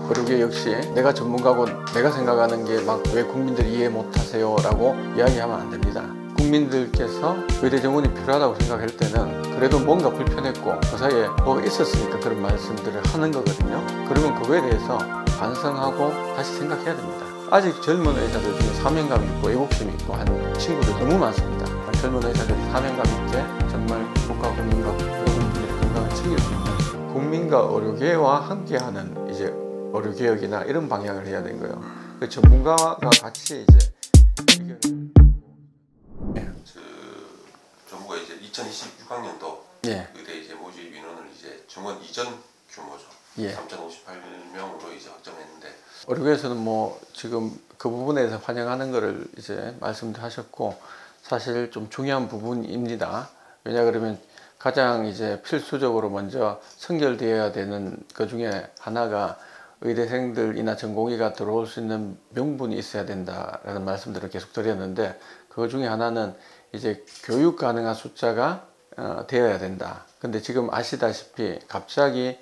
의료계 역시 내가 전문가고 내가 생각하는 게 막 왜 국민들이 이해 못하세요 라고 이야기하면 안 됩니다. 국민들께서 의대 정원이 필요하다고 생각할 때는 그래도 뭔가 불편했고 그 사이에 뭐가 있었으니까 그런 말씀들을 하는 거거든요. 그러면 그거에 대해서 반성하고 다시 생각해야 됩니다. 아직 젊은 의사들 중에 사명감 있고 애국심 있고 한 친구들 너무 많습니다. 젊은 의사들이 사명감 있게 정말 국가 국민과 국민들의 건강을 챙길 수 있는 국민과 의료계와 함께하는 이제 의료개혁이나 이런 방향을 해야 되는 거예요. 그 전문가가 같이 이제 정부가 이제 2026학년도 예. 의대 이제 모집 인원을 이제 정원 이전 규모죠. 예. 3,058명으로 이제 확정했는데 의료계에서는 뭐 지금 그 부분에서 환영하는 거를 이제 말씀하셨고 사실 좀 중요한 부분입니다. 왜냐 그러면 가장 이제 필수적으로 먼저 선결되어야 되는 그 중에 하나가 의대생들이나 전공의가 들어올 수 있는 명분이 있어야 된다라는 말씀들을 계속 드렸는데 그 중에 하나는 이제 교육 가능한 숫자가 되어야 된다. 근데 지금 아시다시피 갑자기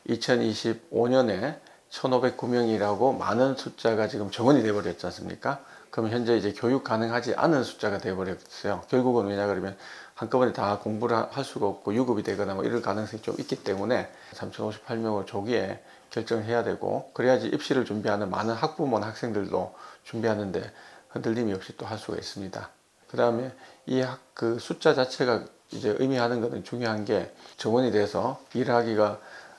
2025년에 1,509명이라고 많은 숫자가 지금 정원이 되어 버렸지 않습니까? 그럼 현재 이제 교육 가능하지 않은 숫자가 되어 버렸어요. 결국은 왜냐 그러면 한꺼번에 다 공부를 할 수가 없고 유급이 되거나 뭐 이럴 가능성이 좀 있기 때문에 3,058명을 조기에 결정을 해야 되고 그래야지 입시를 준비하는 많은 학부모나 학생들도 준비하는데 흔들림이 없이 또 할 수가 있습니다. 그 다음에 그 숫자 자체가 이제 의미하는 것은 중요한 게 정원이 돼서 일하기가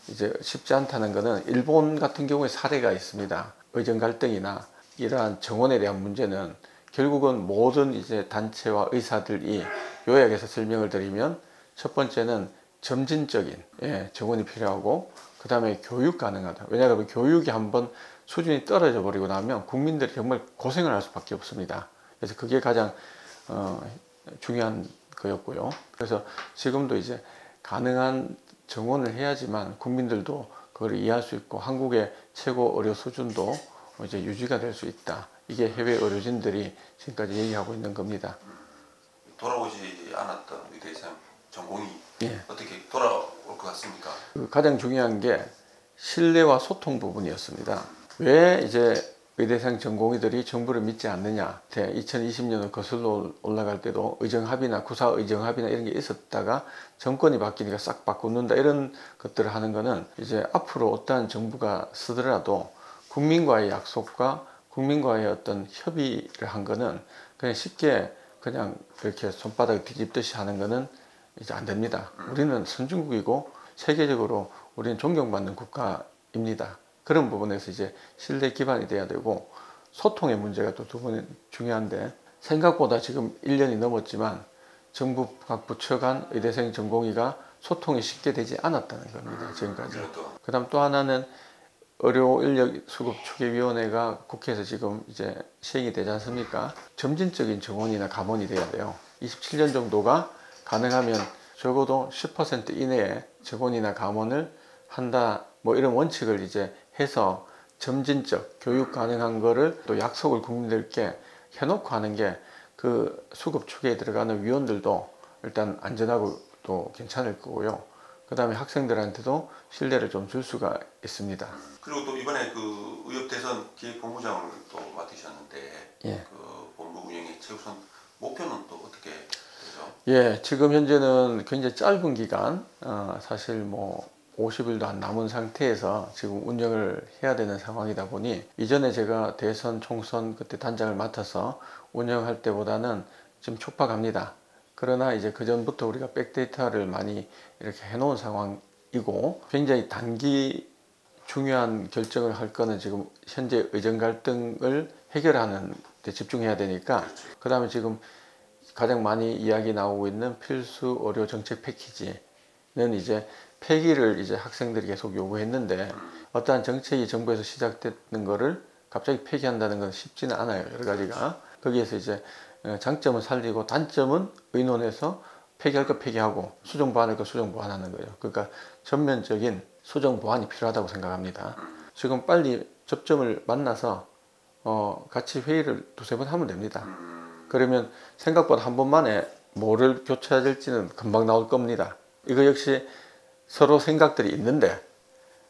이제 쉽지 않다는 것은 일본 같은 경우에 사례가 있습니다. 의정 갈등이나 이러한 정원에 대한 문제는 결국은 모든 이제 단체와 의사들이 요약해서 설명을 드리면 첫 번째는 점진적인 정원이 필요하고 그 다음에 교육 가능하다. 왜냐하면 교육이 한번 수준이 떨어져 버리고 나면 국민들이 정말 고생을 할 수밖에 없습니다. 그래서 그게 가장 중요한 거였고요. 그래서 지금도 이제 가능한 정원을 해야지만 국민들도 그걸 이해할 수 있고 한국의 최고 의료 수준도 이제 유지가 될 수 있다. 이게 해외 의료진들이 지금까지 얘기하고 있는 겁니다. 돌아오지 않았던 의대생 전공이 예. 어떻게 돌아올 것 같습니까? 가장 중요한 게 신뢰와 소통 부분이었습니다. 왜 이제 의대생 전공의들이 정부를 믿지 않느냐. 2020년을 거슬러 올라갈 때도 의정합의나 구사 의정합의나 이런 게 있었다가 정권이 바뀌니까 싹 바꾸는다 이런 것들을 하는 거는 이제 앞으로 어떠한 정부가 쓰더라도 국민과의 약속과 국민과의 어떤 협의를 한 거는 그냥 쉽게 그냥 이렇게 손바닥 뒤집듯이 하는 거는 이제 안 됩니다. 우리는 선진국이고 세계적으로 우리는 존경받는 국가입니다. 그런 부분에서 이제 신뢰 기반이 돼야 되고 소통의 문제가 또 두 번은 중요한데 생각보다 지금 1년이 넘었지만 정부 각 부처 간 의대생 전공의가 소통이 쉽게 되지 않았다는 겁니다. 지금까지. 그 다음 또 하나는 의료인력수급추계위원회가 국회에서 지금 이제 시행이 되지 않습니까? 점진적인 정원이나 감원이 돼야 돼요. 27년 정도가 가능하면 적어도 10% 이내에 정원이나 감원을 한다. 뭐 이런 원칙을 이제 해서 점진적 교육 가능한 거를 또 약속을 국민들께 해놓고 하는 게 그 수급 추계에 들어가는 위원들도 일단 안전하고 또 괜찮을 거고요. 그 다음에 학생들한테도 신뢰를 좀 줄 수가 있습니다. 그리고 또 이번에 그 의협대선 기획본부장을 또 맡으셨는데 예. 그 본부 운영의 최우선 목표는 또 어떻게 되죠? 예, 지금 현재는 굉장히 짧은 기간, 사실 뭐 50일도 안 남은 상태에서 지금 운영을 해야 되는 상황이다 보니 이전에 제가 대선, 총선 그때 단장을 맡아서 운영할 때보다는 좀 촉박합니다. 그러나 이제 그 전부터 우리가 백데이터를 많이 이렇게 해놓은 상황이고 굉장히 단기 중요한 결정을 할 거는 지금 현재 의정 갈등을 해결하는 데 집중해야 되니까 그 다음에 지금 가장 많이 이야기 나오고 있는 필수 의료 정책 패키지는 이제 폐기를 이제 학생들이 계속 요구했는데 어떠한 정책이 정부에서 시작되는 거를 갑자기 폐기한다는 건 쉽지는 않아요. 여러 가지가. 거기에서 이제 장점은 살리고 단점은 의논해서 폐기할 거 폐기하고 수정 보완할 거 수정 보완하는 거예요. 그러니까 전면적인 수정 보완이 필요하다고 생각합니다. 지금 빨리 접점을 만나서 같이 회의를 두세 번 하면 됩니다. 그러면 생각보다 한 번만에 뭐를 교체해야 될지는 금방 나올 겁니다. 이거 역시 서로 생각들이 있는데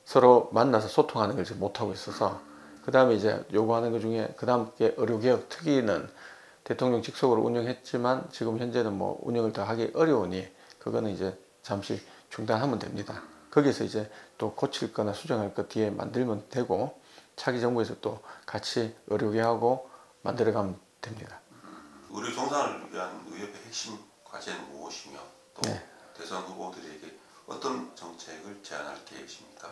서로 만나서 소통하는 걸 지금 못하고 있어서, 그 다음에 이제 요구하는 것 중에 그 다음 게 의료개혁 특위는 대통령 직속으로 운영했지만 지금 현재는 뭐 운영을 더 하기 어려우니 그거는 이제 잠시 중단하면 됩니다. 거기서 이제 또 고칠 거나 수정할 것 뒤에 만들면 되고, 차기 정부에서 또 같이 의료개혁하고 만들어가면 됩니다. 의료 정상을 위한 의협의 핵심 과제는 무엇이며 또 네. 대선 후보들에게 어떤 정책을 제안할 계획이십니까?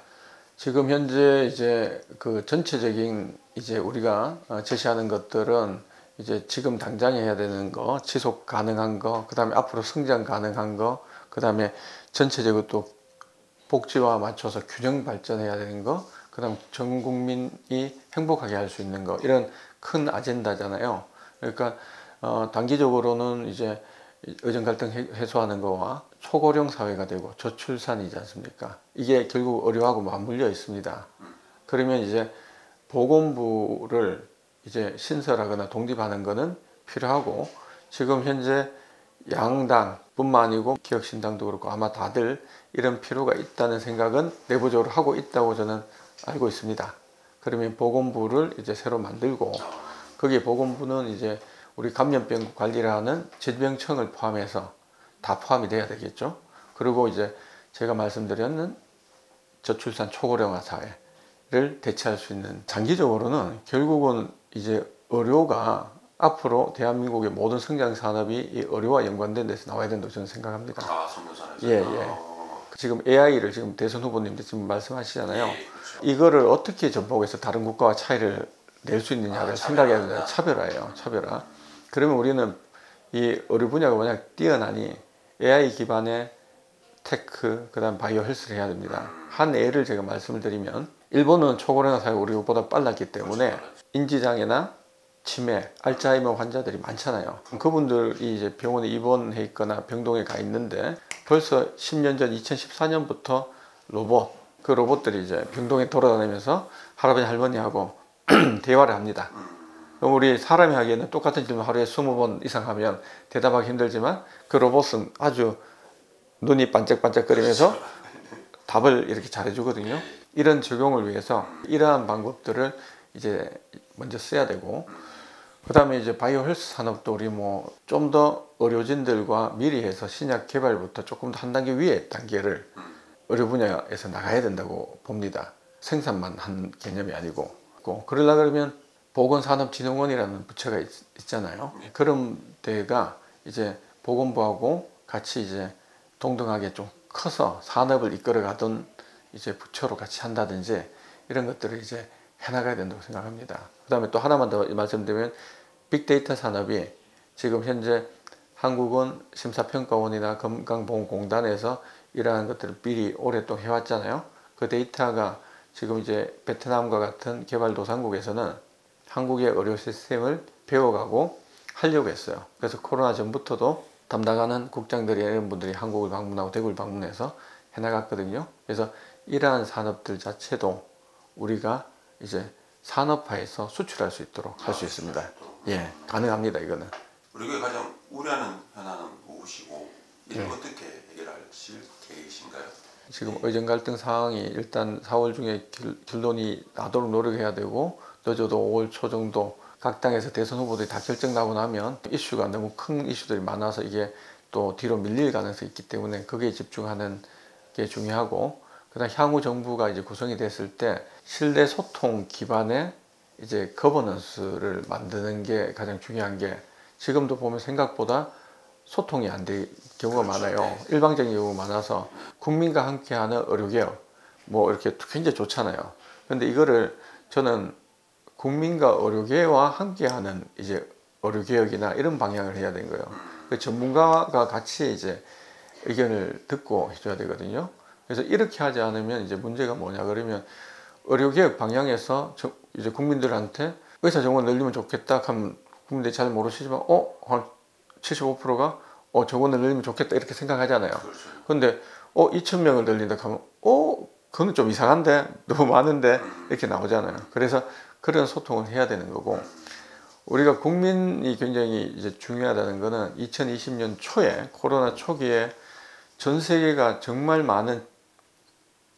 지금 현재 이제 그 전체적인 이제 우리가 제시하는 것들은 이제 지금 당장 해야 되는 거, 지속 가능한 거, 그 다음에 앞으로 성장 가능한 거, 그 다음에 전체적으로 또 복지와 맞춰서 균형 발전해야 되는 거, 그 다음 전 국민이 행복하게 할 수 있는 거, 이런 큰 아젠다잖아요. 그러니까 단기적으로는 이제 의정 갈등 해소하는 거와 초고령 사회가 되고 저출산이지 않습니까? 이게 결국 의료하고 맞물려 있습니다. 그러면 이제 보건부를 이제 신설하거나 독립하는 거는 필요하고, 지금 현재 양당뿐만 아니고 기혁신당도 그렇고 아마 다들 이런 필요가 있다는 생각은 내부적으로 하고 있다고 저는 알고 있습니다. 그러면 보건부를 이제 새로 만들고, 거기에 보건부는 이제 우리 감염병 관리를 하는 질병청을 포함해서 다 포함이 돼야 되겠죠. 그리고 이제 제가 말씀드렸는 저출산 초고령화 사회를 대체할 수 있는, 장기적으로는 결국은 이제 의료가 앞으로 대한민국의 모든 성장 산업이 이 의료와 연관된 데서 나와야 된다고 저는 생각합니다. 성모산에서. 예, 예. 지금 AI를 지금 대선 후보님도 지금 말씀하시잖아요. 예, 그렇죠. 이거를 어떻게 전복해서 다른 국가와 차이를 낼 수 있느냐를 생각해야 된다. 차별화예요. 차별화. 그러면 우리는 이 의료 분야가 워낙 뛰어나니 AI 기반의 테크, 그 다음 바이오 헬스를 해야 됩니다. 한 예를 제가 말씀을 드리면, 일본은 초고령화 사회가 우리보다 빨랐기 때문에 인지장애나 치매, 알츠하이머 환자들이 많잖아요. 그분들이 이제 병원에 입원해 있거나 병동에 가 있는데 벌써 10년 전 2014년부터 그 로봇들이 이제 병동에 돌아다니면서 할아버지 할머니하고 대화를 합니다. 그럼 우리 사람이 하기에는 똑같은 질문 하루에 20번 이상 하면 대답하기 힘들지만, 그 로봇은 아주 눈이 반짝반짝거리면서 답을 이렇게 잘해주거든요. 이런 적용을 위해서 이러한 방법들을 이제 먼저 써야 되고, 그 다음에 이제 바이오 헬스 산업도 우리 뭐 좀 더 의료진들과 미리 해서 신약 개발부터 조금 더 한 단계 위에 단계를 의료 분야에서 나가야 된다고 봅니다. 생산만 한 개념이 아니고. 그러려 그러면 보건산업진흥원이라는 부처가 있잖아요. 그런 데가 이제 보건부하고 같이 이제 동등하게 좀 커서 산업을 이끌어가던 이제 부처로 같이 한다든지 이런 것들을 이제 해나가야 된다고 생각합니다. 그 다음에 또 하나만 더 말씀드리면, 빅데이터 산업이 지금 현재 한국은 심사평가원이나 건강보험공단에서 이러한 것들을 미리 오랫동안 해왔잖아요. 그 데이터가 지금 이제 베트남과 같은 개발도상국에서는 한국의 의료 시스템을 배워가고 하려고 했어요. 그래서 코로나 전부터도 담당하는 국장들이 이런 분들이 한국을 방문하고 대구를 방문해서 해나갔거든요. 그래서 이러한 산업들 자체도 우리가 이제 산업화해서 수출할 수 있도록 할 수 있습니다. 예, 가능합니다. 이거는. 우리가 가장 우려하는 현안은 무엇이고 이를 어떻게 해결하실 계획이신가요? 지금 의정 갈등 상황이 일단 4월 중에 결론이 나도록 노력해야 되고, 늦어도 5월 초 정도 각 당에서 대선 후보들이 다 결정 나고 나면 이슈가 너무 큰 이슈들이 많아서 이게 또 뒤로 밀릴 가능성이 있기 때문에 거기에 집중하는 게 중요하고, 그다음 향후 정부가 이제 구성이 됐을 때 신뢰 소통 기반의 이제 거버넌스를 만드는 게 가장 중요한 게, 지금도 보면 생각보다 소통이 안 될 경우가 많아요. 일방적인 경우가 많아서 국민과 함께하는 의료개혁 뭐 이렇게 굉장히 좋잖아요. 근데 이거를 저는 국민과 의료계와 함께하는 이제 의료개혁이나 이런 방향을 해야 되는 거예요. 그 전문가가 같이 이제 의견을 듣고 해줘야 되거든요. 그래서 이렇게 하지 않으면 이제 문제가 뭐냐 그러면, 의료개혁 방향에서 이제 국민들한테 의사 정원 늘리면 좋겠다 하면 국민들이 잘 모르시지만 한 75%가 정원을 늘리면 좋겠다 이렇게 생각하잖아요. 근데 2,000명을 늘린다 하면 그거는 좀 이상한데 너무 많은데 이렇게 나오잖아요. 그래서 그런 소통을 해야 되는 거고, 우리가 국민이 굉장히 이제 중요하다는 거는 2020년 초에 코로나 초기에 전 세계가 정말 많은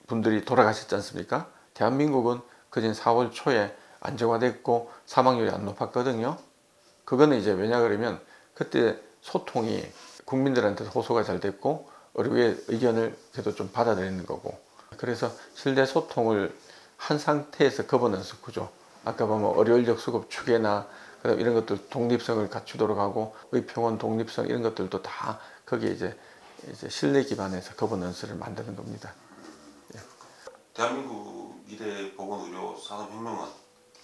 분들이 돌아가셨지 않습니까? 대한민국은 그전 4월 초에 안정화됐고 사망률이 안 높았거든요. 그거는 이제 왜냐 그러면 그때 소통이 국민들한테 호소가 잘 됐고 의료의 의견을 그래도 좀 받아들이는 거고, 그래서 실내 소통을 한 상태에서 거버넌스 구조, 아까 보면 의료인력 수급 추계나 그다음 이런 것들 독립성을 갖추도록 하고 의평원 독립성 이런 것들도 다 거기에 이제 실내 기반에서 거버넌스를 만드는 겁니다. 대한민국 미래 보건의료 산업혁명은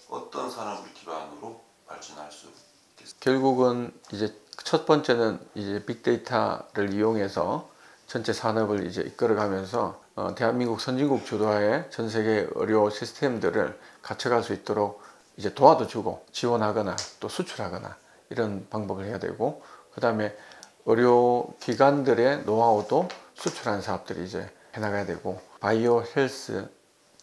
어떤 산업을 기반으로 발전할 수 있겠습니까? 결국은 이제 첫 번째는 이제 빅데이터를 이용해서 전체 산업을 이제 이끌어가면서 대한민국 선진국 주도하에 전 세계 의료 시스템들을 갖춰갈 수 있도록 이제 도와도 지원하거나 또 수출하거나 이런 방법을 해야 되고, 그 다음에 의료 기관들의 노하우도 수출하는 사업들이 이제 해나가야 되고, 바이오 헬스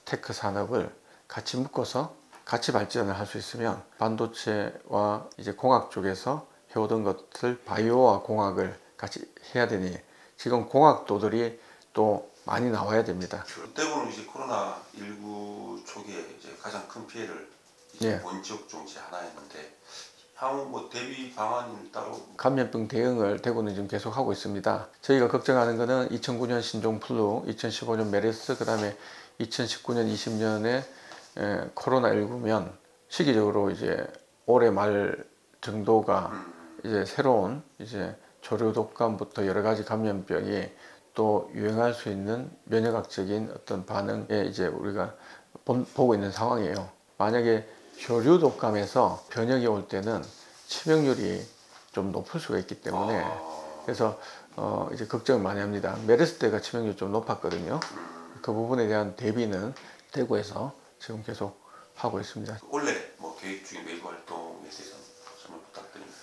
테크 산업을 같이 묶어서 같이 발전을 할 수 있으면 반도체와 이제 공학 쪽에서 해오던 것들 바이오와 공학을 같이 해야 되니 지금 공학도들이 또 많이 나와야 됩니다. 때문에 이제 코로나19 초기에 이제 가장 큰 피해를 이제 예. 본 지역 중에 하나였는데 향후 뭐 대비 방안을 따로 감염병 대응을 대구는 지금 계속 하고 있습니다. 저희가 걱정하는 거는 2009년 신종플루, 2015년 메르스, 그 다음에 2019년, 20년에 코로나19면 시기적으로 이제 올해 말 정도가 이제 새로운 이제 조류 독감부터 여러 가지 감염병이 또 유행할 수 있는 면역학적인 어떤 반응에 이제 우리가 보고 있는 상황이에요. 만약에 조류 독감에서 변형이 올 때는 치명률이 좀 높을 수가 있기 때문에 그래서 이제 걱정을 많이 합니다. 메르스 때가 치명률이 좀 높았거든요. 그 부분에 대한 대비는 대구에서 지금 계속 하고 있습니다. 원래 뭐 계획 중인 외부 활동에 대해서 설명 부탁드립니다.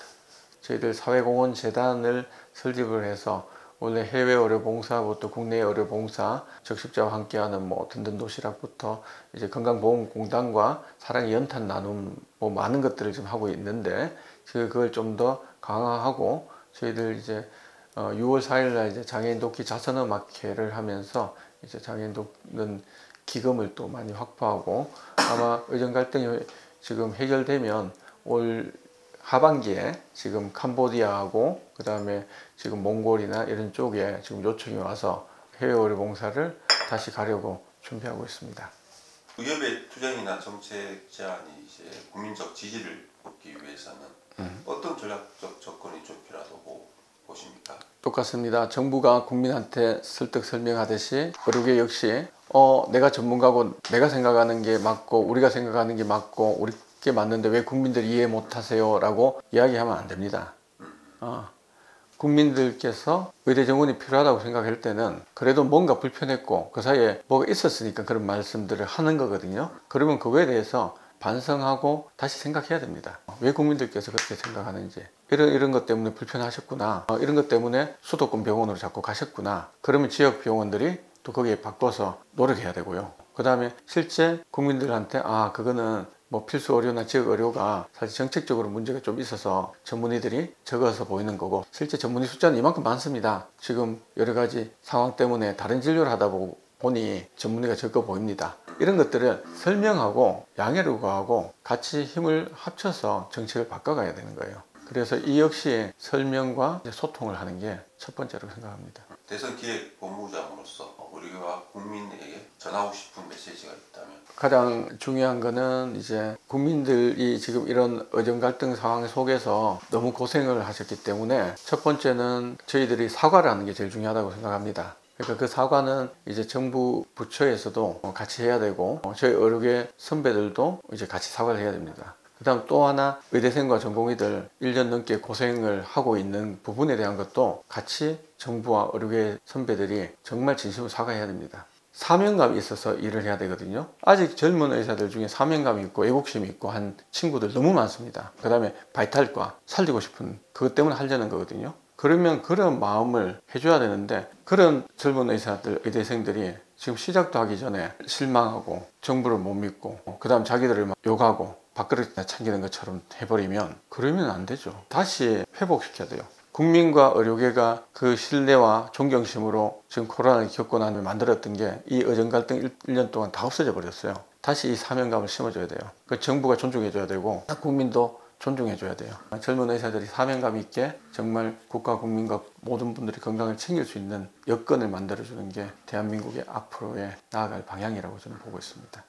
저희들 사회공헌재단을 설립을 해서 원래 해외 의료봉사부터 국내 의료봉사, 적십자와 함께하는 뭐 든든 도시락부터 이제 건강보험공단과 사랑의 연탄 나눔 뭐 많은 것들을 좀 하고 있는데 그걸 좀 더 강화하고 저희들 이제 6월 4일날 이제 장애인 돕기 자선음악회를 하면서 이제 장애인 돕는 기금을 또 많이 확보하고 아마 의정 갈등이 지금 해결되면 올 하반기에 지금 캄보디아하고 그 다음에 지금 몽골이나 이런 쪽에 지금 요청이 와서 해외 의료 봉사를 다시 가려고 준비하고 있습니다. 의협의 투쟁이나 정책 제안이 이제 국민적 지지를 얻기 위해서는 어떤 전략적 접근이 좀 필요하다고 보십니까? 똑같습니다. 정부가 국민한테 설득 설명하듯이 의료계 역시 내가 전문가고 내가 생각하는 게 맞고 우리가 생각하는 게 맞고 우리께 맞는데 왜 국민들이 이해 못하세요? 라고 이야기하면 안 됩니다. 국민들께서 의대 정원이 필요하다고 생각할 때는 그래도 뭔가 불편했고 그 사이에 뭐가 있었으니까 그런 말씀들을 하는 거거든요. 그러면 그거에 대해서 반성하고 다시 생각해야 됩니다. 왜 국민들께서 그렇게 생각하는지, 이런 것 때문에 불편하셨구나, 이런 것 때문에 수도권 병원으로 자꾸 가셨구나, 그러면 지역 병원들이 또 거기에 바꿔서 노력해야 되고요. 그 다음에 실제 국민들한테 그거는 뭐 필수 의료나 지역 의료가 사실 정책적으로 문제가 좀 있어서 전문의들이 적어서 보이는 거고 실제 전문의 숫자는 이만큼 많습니다. 지금 여러 가지 상황 때문에 다른 진료를 하다 보니 전문의가 적어 보입니다. 이런 것들을 설명하고 양해를 구하고 같이 힘을 합쳐서 정책을 바꿔가야 되는 거예요. 그래서 이 역시 설명과 소통을 하는 게 첫 번째로 생각합니다. 대선 기획 본부장으로서 우리가 국민에게 전하고 싶은 메시지가 있다면? 가장 중요한 거는 이제 국민들이 지금 이런 의정 갈등 상황 속에서 너무 고생을 하셨기 때문에 첫 번째는 저희들이 사과를 하는 게 제일 중요하다고 생각합니다. 그러니까 그 사과는 이제 정부 부처에서도 같이 해야 되고 저희 의료계 선배들도 이제 같이 사과를 해야 됩니다. 그 다음 또 하나 의대생과 전공의들 1년 넘게 고생을 하고 있는 부분에 대한 것도 같이 정부와 의료계 선배들이 정말 진심으로 사과해야 됩니다. 사명감이 있어서 일을 해야 되거든요. 아직 젊은 의사들 중에 사명감이 있고 애국심이 있고 한 친구들 너무 많습니다. 그 다음에 바이탈과 살리고 싶은 그것 때문에 하려는 거거든요. 그러면 그런 마음을 해줘야 되는데 그런 젊은 의사들, 의대생들이 지금 시작도 하기 전에 실망하고 정부를 못 믿고 그 다음 자기들을 막 욕하고 밥그릇 챙기는 것처럼 해버리면 그러면 안 되죠. 다시 회복시켜야 돼요. 국민과 의료계가 그 신뢰와 존경심으로 지금 코로나를 겪고 나면 만들었던 게 이 의정 갈등 1년 동안 다 없어져 버렸어요. 다시 이 사명감을 심어줘야 돼요. 그 정부가 존중해줘야 되고 국민도 존중해줘야 돼요. 젊은 의사들이 사명감 있게 정말 국가 국민과 모든 분들이 건강을 챙길 수 있는 여건을 만들어주는 게 대한민국의 앞으로의 나아갈 방향이라고 저는 보고 있습니다.